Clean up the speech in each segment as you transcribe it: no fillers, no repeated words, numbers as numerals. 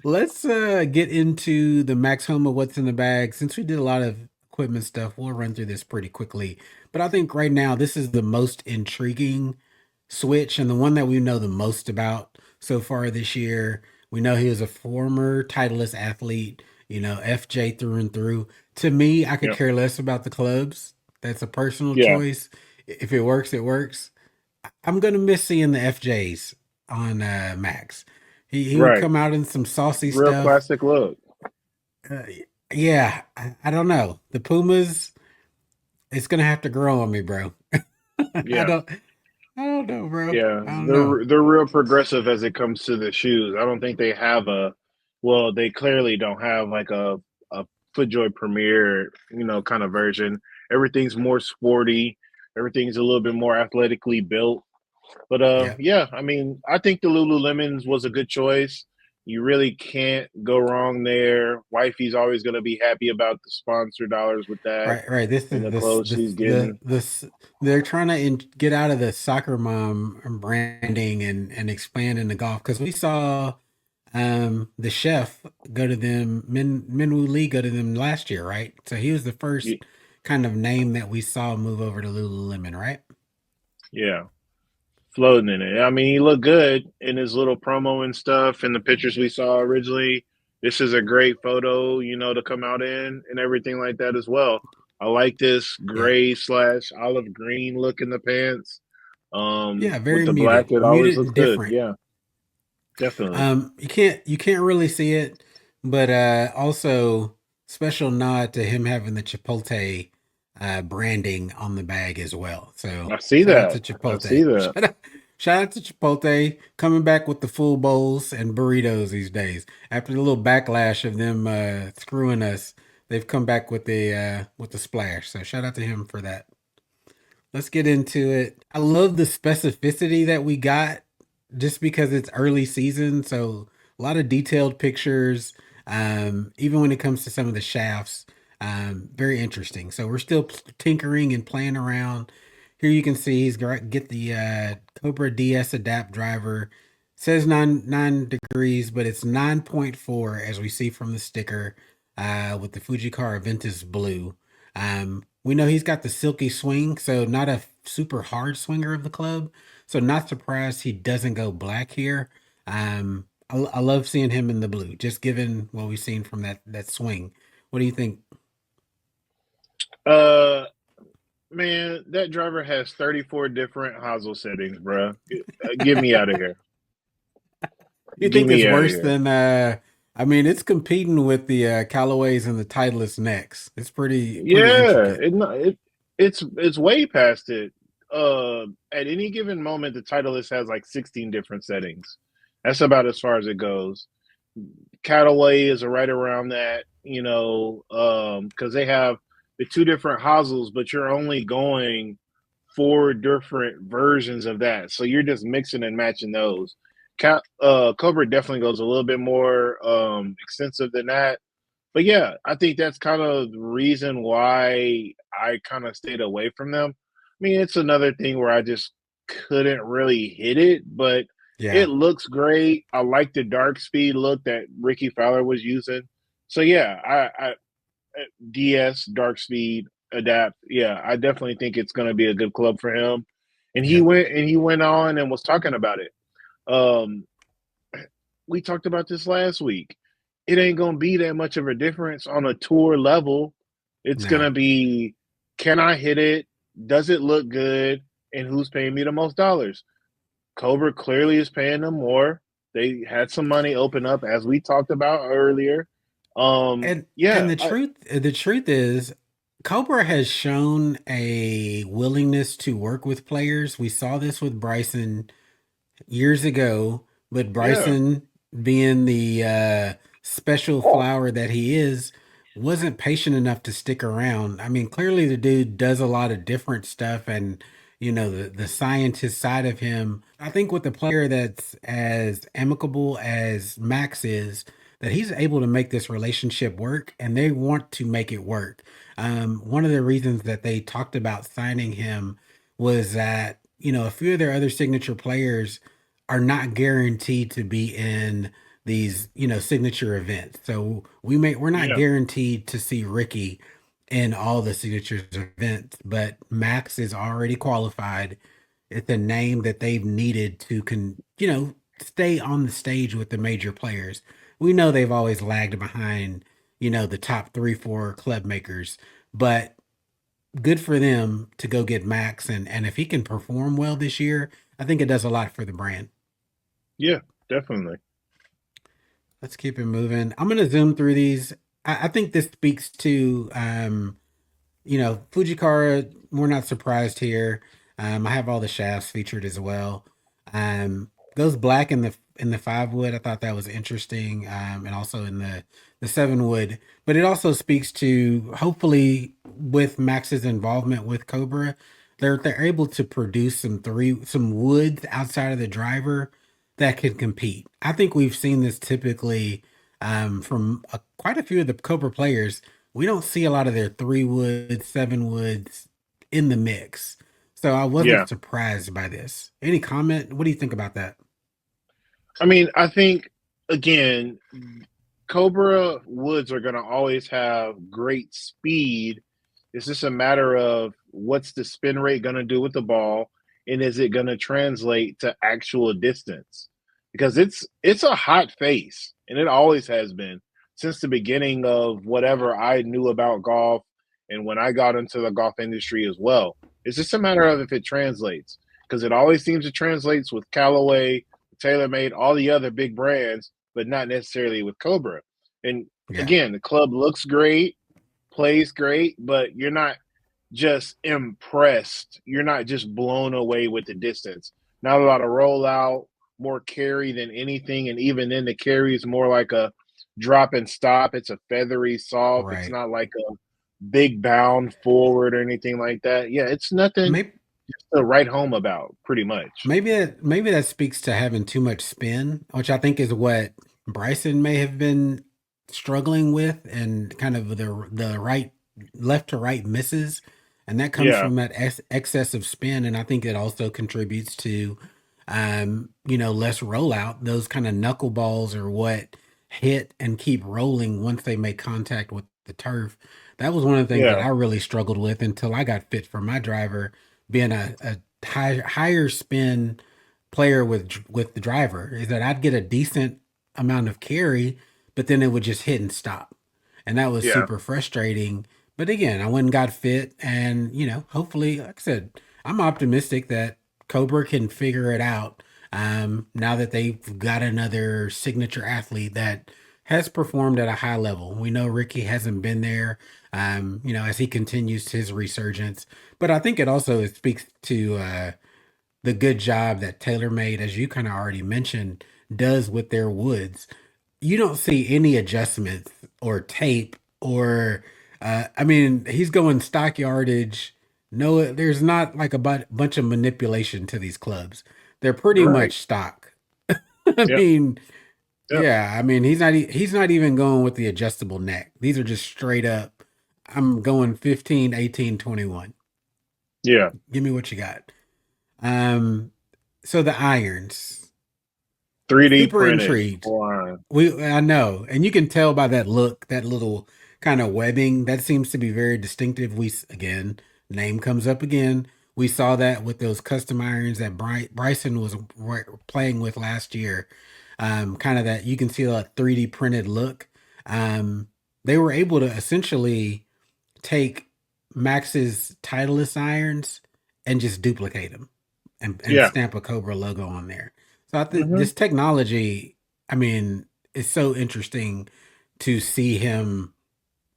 Let's get into the Max Homa what's in the bag. Since we did a lot of equipment stuff, we'll run through this pretty quickly. But I think right now this is the most intriguing switch and the one that we know the most about so far this year. We know he was a former Titleist athlete, FJ through and through. To me, I could Yeah. care less about the clubs. That's a personal Yeah. choice. If it works, it works. I'm gonna miss seeing the FJs on Max. He would Right. come out in some saucy Real stuff. classic look. Uh, yeah, I don't know. The Pumas, it's gonna have to grow on me, bro. I Yeah. don't I don't know, bro. Yeah. I don't know. They're real progressive as it comes to the shoes. I don't think they have well, they clearly don't have like a FootJoy Premier, kind of version. Everything's more sporty. Everything's a little bit more athletically built. But Yeah. yeah, I mean, I think the Lululemons was a good choice. You really can't go wrong there. Wifey's always going to be happy about the sponsor dollars with that Right. This and is the clothes she's getting. this. They're trying to get out of the soccer mom branding and expand into golf because we saw the chef go to them, Minwoo Lee go to them last year, right? So he was the first kind of name that we saw move over to Lululemon, right? Yeah, floating in it. I mean, he looked good in his little promo and stuff and the pictures we saw originally. This is a great photo, to come out in and everything like that as well. I like this Yeah. gray slash olive green look in the pants. Yeah, With very the black, it always muted looks and good. different. Yeah, definitely. You can't really see it, but also special nod to him having the Chipotle branding on the bag as well. So I see shout out to that. I Chipotle. see that. Shout out to Chipotle coming back with the full bowls and burritos these days. After the little backlash of them screwing us, they've come back with the splash. So shout out to him for that. Let's get into it. I love the specificity that we got just because it's early season. So a lot of detailed pictures. Even when it comes to some of the shafts, very interesting. So we're still tinkering and playing around. Here you can see he's get the Cobra DS Adapt driver. Says nine degrees, but it's 9.4 as we see from the sticker with the Fujikara Ventus Blue. We know he's got the silky swing, so not a super hard swinger of the club. So not surprised he doesn't go black here. I love seeing him in the blue, just given what we've seen from that swing. What do you think? Uh, Man, that driver has 34 different hosel settings, bro. Get me out of here. You Get think it's me out of worse here. than I mean, it's competing with the Callaways and the Titleist necks. It's pretty Yeah, intricate. it's way past it. At any given moment, the Titleist has like 16 different settings. That's about as far as it goes. Cataway is right around that, because they have the two different hosels, but you're only going four different versions of that. So you're just mixing and matching those. Cobra definitely goes a little bit more extensive than that. But yeah, I think that's kind of the reason why I kind of stayed away from them. I mean, it's another thing where I just couldn't really hit it, but Yeah. it looks great. I like the dark speed look that Ricky Fowler was using. So yeah, I DS dark speed adapt. Yeah, I definitely think it's going to be a good club for him. And Yep. he went on and was talking about it. Um, we talked about this last week. It ain't gonna be that much of a difference on a tour level. It's No. gonna be, can I hit it? Does it look good? And who's paying me the most dollars? Cobra clearly is paying them more. They had some money open up as we talked about earlier. And Yeah, the truth is Cobra has shown a willingness to work with players. We saw this with Bryson years ago, but yeah, Bryson, being the special flower that he is, wasn't patient enough to stick around. I mean, clearly the dude does a lot of different stuff, and the scientist side of him. I think with a player that's as amicable as Max is, that he's able to make this relationship work, and they want to make it work. One of the reasons that they talked about signing him was that a few of their other signature players are not guaranteed to be in these, signature events. So we're not Yeah. guaranteed to see Ricky in all the signature events, but Max is already qualified. It's a name that they've needed to stay on the stage with the major players. We know they've always lagged behind, the top 3, 4 club makers, but good for them to go get Max, and if he can perform well this year, I think it does a lot for the brand. Yeah, definitely. Let's keep it moving. I'm gonna zoom through these. I think this speaks to Fujikara. We're not surprised here. I have all the shafts featured as well. Goes black in the 5 wood. I thought that was interesting, and also in the 7 wood. But it also speaks to, hopefully, with Max's involvement with Cobra, they're able to produce some woods outside of the driver that can compete. I think we've seen this typically from quite a few of the Cobra players. We don't see a lot of their 3 woods, 7 woods in the mix. So I Yeah. wasn't surprised by this. Any comment? What do you think about that? I mean, I think again, Cobra woods are going to always have great speed. It's just a matter of what's the spin rate going to do with the ball, and is it going to translate to actual distance? Because it's a hot face, and it always has been since the beginning of whatever I knew about golf, and when I got into the golf industry as well. It's just a matter of if it translates, because it always seems to translates with Callaway, TaylorMade, all the other big brands, but not necessarily with Cobra. And Yeah, again, the club looks great, plays great, but you're not just impressed. You're not just blown away with the distance. Not a lot of rollout, more carry than anything. And even then, the carry is more like a drop and stop. It's a feathery soft. It's right. not like a big bound forward or anything like that. Yeah, it's nothing Maybe to write home about, pretty much. maybe that speaks to having too much spin, which I think is what Bryson may have been struggling with, and kind of the right left to right misses, and that comes Yeah, from that excessive spin, and I think it also contributes to less rollout. Those kind of knuckleballs are what hit and keep rolling once they make contact with the turf. That was one of the things that yeah, I really struggled with until I got fit for my driver, being a higher spin player with the driver, is that I'd get a decent amount of carry, but then it would just hit and stop. And that was yeah, super frustrating. But again, I went and got fit, and hopefully, like I said, I'm optimistic that Cobra can figure it out. Now that they've got another signature athlete that has performed at a high level. We know Ricky hasn't been there, as he continues his resurgence. But I think it also speaks to the good job that TaylorMade, as you kind of already mentioned, does with their woods. You don't see any adjustments or tape or, I mean, he's going stock yardage. No, there's not like a bunch of manipulation to these clubs. They're pretty right. much stock. I Yep, mean, yep, yeah, I mean, he's not even going with the adjustable neck. These are just straight up. I'm going 15, 18, 21. yeah. Give me what you got. Um, so the irons, 3D super printed. intrigued. Wow. I know, and you can tell by that look, that little kind of webbing that seems to be very distinctive. Again, name comes up again. We saw that with those custom irons that Bryson was playing with last year. Kind of that you can see a 3D printed look. Um, they were able to essentially take Max's Titleist irons and just duplicate them and Yeah. stamp a Cobra logo on there. So I think Hmm. this technology, I mean, it's so interesting to see him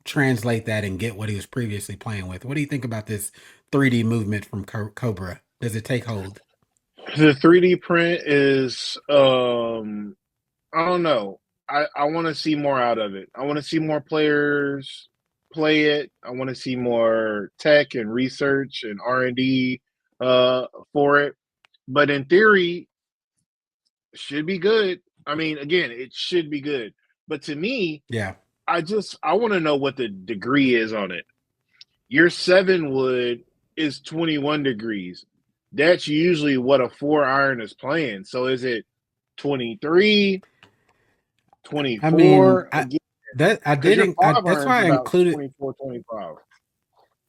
translate that and get what he was previously playing with. What do you think about this 3D movement from Cobra? Does it take hold? The 3D print is I don't know. I want to see more out of it. I want to see more players play it. I want to see more tech and research and R&D for it. But in theory, should be good. I mean, again, it should be good. But to me, Yeah. I want to know what the degree is on it. Your 7 wood is 21 degrees. That's usually what a 4 iron is playing. So is it 23? I mean, 24 I again, that I because your didn't. five That's iron's why I about included. 24, 25.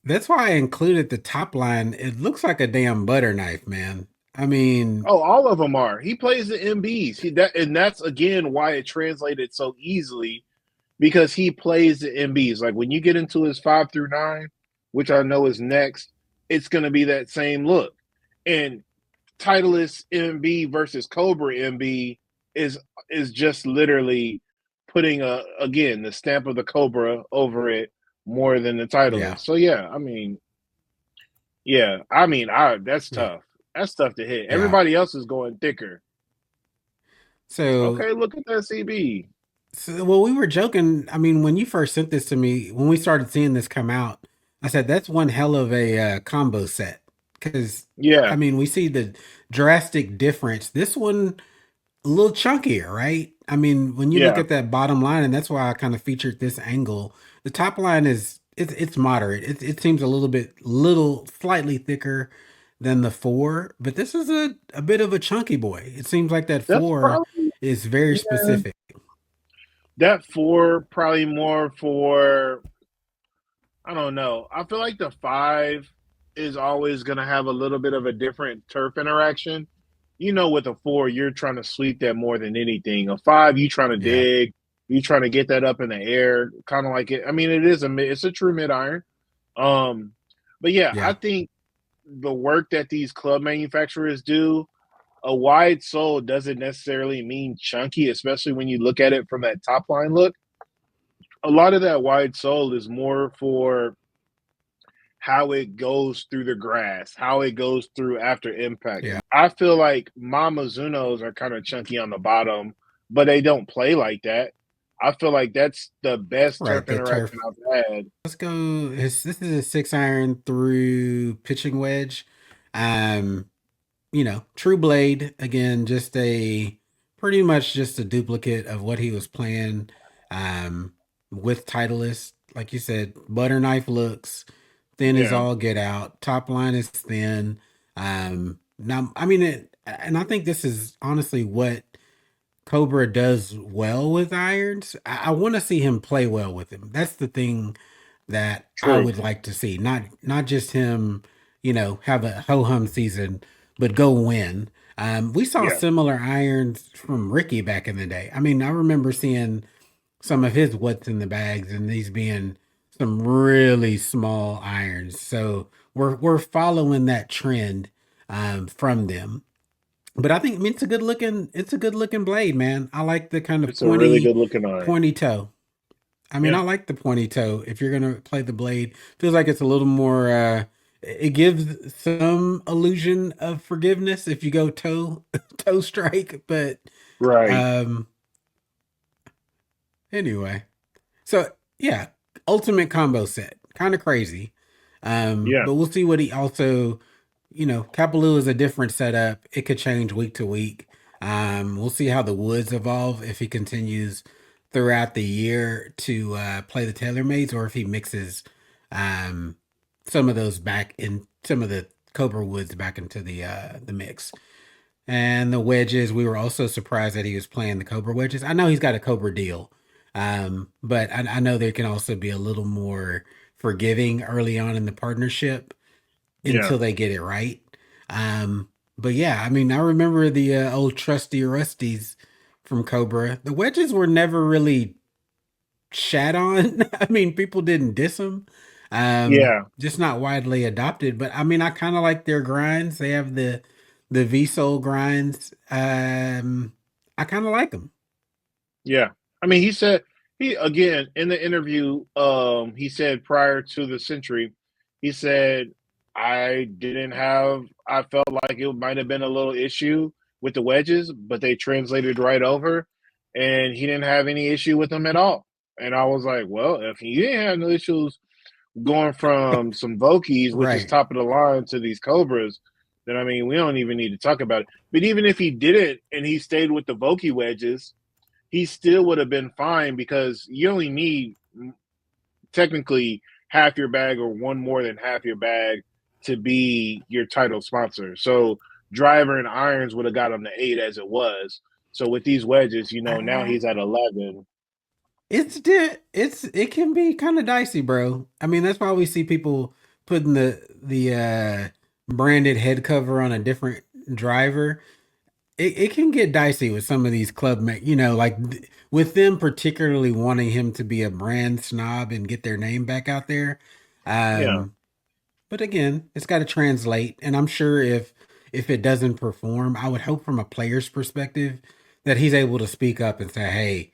That's why I included the top line. It looks like a damn butter knife, man. I mean, Oh, all of them are. He plays the MBs. And that's again why it translated so easily because he plays the MBs. Like when you get into his 5 through 9, which I know is next, it's going to be that same look. And Titleist MB versus Cobra MB is is just literally putting again the stamp of the Cobra over it more than the yeah, Titleist. So yeah, I mean, I that's yeah, tough. That's tough to hit. yeah. Everybody else is going thicker. So, Okay, look at that CB. well, we were joking. I mean, when you first sent this to me, when we started seeing this come out, I said that's one hell of a combo set because I Yeah, mean, we see the drastic difference. This one a little chunkier, right? I mean, when you look yeah. at that bottom line, and that's why I kind of featured this angle. The top line is it's moderate. It seems a little slightly thicker than the four, but this is a bit of a chunky boy. It seems like that That's four probably is very yeah. specific. That 4 probably more for I don't know. I feel like the 5 is always going to have a little bit of a different turf interaction. You know, with a 4, you're trying to sweep that more than anything. A 5, you trying to Yeah, dig, you trying to get that up in the air, kind of like it. I mean, it's a true mid iron. Um, but yeah, I yeah, think the work that these club manufacturers do, a wide sole doesn't necessarily mean chunky, especially when you look at it from that top line look. A lot of that wide sole is more for how it goes through the grass, how it goes through after impact. yeah. I feel like my Mizunos are kind of chunky on the bottom, but they don't play like that. I feel like that's the best Right. turf The turf. interaction I've had. Let's go. This is a 6 iron through pitching wedge. Um, True Blade again, just a pretty much just a duplicate of what he was playing with Titleist. Like you said, butter knife looks thin as Yeah, all get out. Top line is thin. Now I mean it, and I think this is honestly what Cobra does well with irons. I want to see him play well with him. That's the thing that I true. would like to see. Not just him, have a ho hum season, but go win. We saw Yeah, similar irons from Ricky back in the day. I mean, I remember seeing some of his what's in the bags, and these being some really small irons. So we're following that trend from them. But I mean it's a good looking blade, man. I like the kind of it's a really good looking iron. pointy toe. I mean, Yeah, I like the pointy toe. If you're gonna play the blade, feels like it's a little more. It gives some illusion of forgiveness if you go toe strike. But right. um, anyway, so yeah, ultimate combo set, kind of crazy. Yeah, But we'll see what he also. Kapaloo is a different setup. It could change week to week. We'll see how the woods evolve if he continues throughout the year to play the TaylorMades or if he mixes um, some of those back in some of the Cobra woods back into the mix. And the wedges, we were also surprised that he was playing the Cobra wedges. I know he's got a Cobra deal, but I know they can also be a little more forgiving early on in the partnership yeah, until they get it right. But yeah, I mean, I remember the old trusty Rusties from Cobra. The wedges were never really shat on. I mean, people didn't diss them. yeah, Just not widely adopted. But I mean, I kind of like their grinds. They have the V Soul grinds. I kind of like them. yeah. I mean, he said he again in the interview. He said prior to the century, he said I didn't have. I felt like it might have been a little issue with the wedges, but they translated right over, and he didn't have any issue with them at all. And I was like, well, if he didn't have no issues going from some Vokies, which is Right. top of the line, to these Cobras, then I mean, we don't even need to talk about it. But even if he didn't and he stayed with the Voki wedges, he still would have been fine because you only need technically half your bag or one more than half your bag to be your title sponsor. So driver and irons would have got him the 8 as it was. So with these wedges, now Uh, he's at 11. it can be kind of dicey, bro. I mean, that's why we see people putting the branded head cover on a different driver. It can get dicey with some of these with them particularly wanting him to be a brand snob and get their name back out there. Yeah, Um, but again, it's got to translate, and I'm sure if it doesn't perform, I would hope from a player's perspective that he's able to speak up and say, "Hey,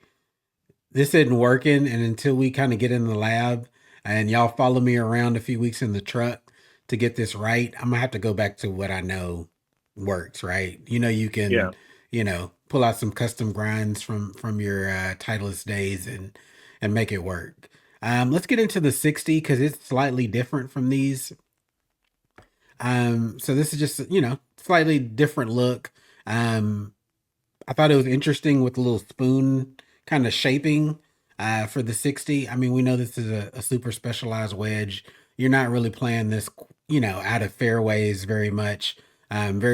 this isn't working, and until we kind of get in the lab and y'all follow me around a few weeks in the truck to get this right, I'm gonna have to go back to what I know works, right? You yeah, can, pull out some custom grinds from your Titleist days and make it work. Let's get into the 60 because it's slightly different from these. So this is just, slightly different look. Um, I thought it was interesting with the little spoon kind of shaping for the 60. I mean, we know this is a super specialized wedge. You're not really playing this, out of fairways very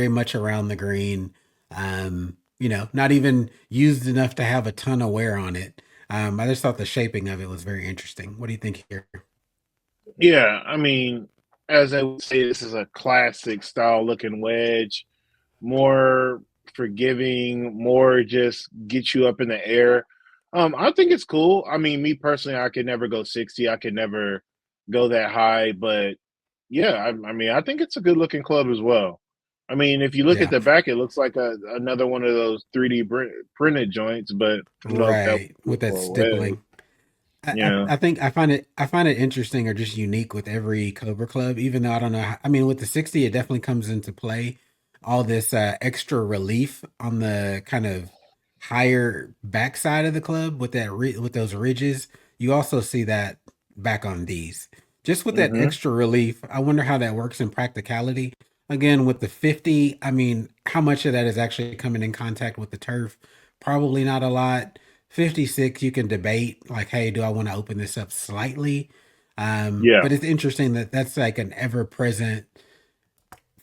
much around the green. Not even used enough to have a ton of wear on it. I just thought the shaping of it was very interesting. What do you think here? yeah. I mean, as I would say, this is a classic style looking wedge, more forgiving, more just get you up in the air. I think it's cool. I mean, me personally, I could never go 60. I could never go that high, but yeah, I mean, I think it's a good looking club as well. I mean, if you look at Yeah, the back, it looks like another one of those 3D printed joints, but I don't know if that right. was With that for a wedge. stippling. Yeah, I think I find it interesting or just unique with every Cobra Club, even though I don't know. I mean, with the 60, it definitely comes into play. All this extra relief on the kind of higher backside of the club with with those ridges. You also see that back on these. Just with that hmm, extra relief, I wonder how that works in practicality. Again, with the 50, I mean, how much of that is actually coming in contact with the turf? Probably not a lot. 56 you can debate like, hey, do I want to open this up slightly? yeah, But it's interesting that that's like an ever-present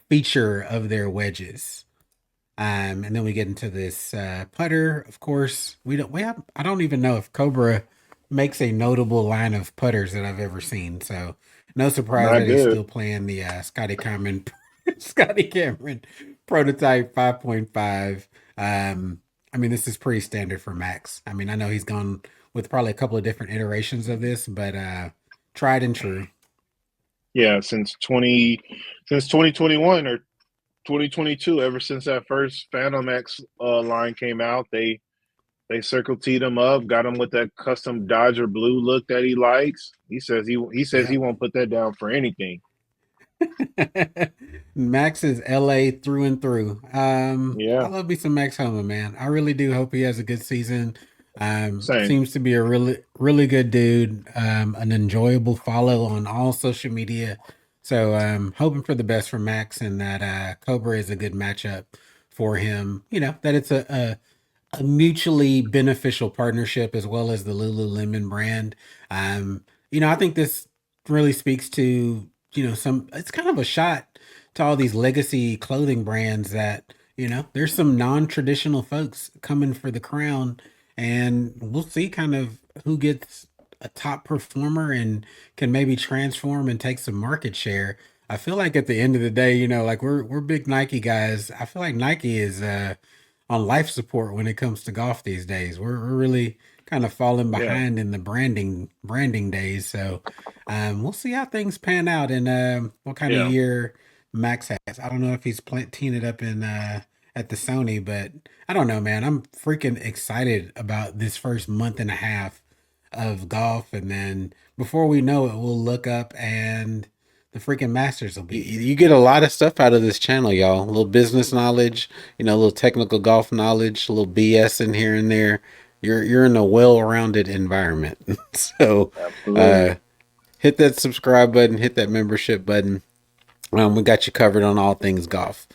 feature of their wedges. And then we get into this putter. Of course, I don't even know if Cobra makes a notable line of putters that I've ever seen. So no surprise not that he's good. still playing the Scotty Cameron prototype 5.5. I mean, this is pretty standard for Max. I mean, I know he's gone with probably a couple of different iterations of this, but tried and true. Yeah, since 2021 or 2022, ever since that first Phantom X line came out, they circle teed him up, got him with that custom Dodger blue look that he likes. He says he Yeah. won't put that down for anything. Max is LA through and through. I Yeah, love me some Max Homa, man. I really do hope he has a good season. same. Seems to be a really good dude. An enjoyable follow on all social media. So hoping for the best for Max and that Cobra is a good matchup for him. That it's a mutually beneficial partnership as well as the Lululemon brand. I think this really speaks to, it's kind of a shot to all these legacy clothing brands that, there's some non-traditional folks coming for the crown and we'll see kind of who gets a top performer and can maybe transform and take some market share. I feel like at the end of the day, like we're big Nike guys. I feel like Nike is on life support when it comes to golf these days. We're really kind of falling Yeah, behind in the branding days. So we'll see how things pan out and what kind of yeah, year Max has. I don't know if he's teeing it up in at the Sony, but I don't know, man. I'm freaking excited about this first month and a half of golf, and then before we know it, we'll look up and the freaking Masters will be. You get a lot of stuff out of this channel, y'all. A little business knowledge, a little technical golf knowledge, a little BS in here and there. You're in a well-rounded environment. So absolutely. uh hit that subscribe button, hit that membership button. We got you covered on all things golf.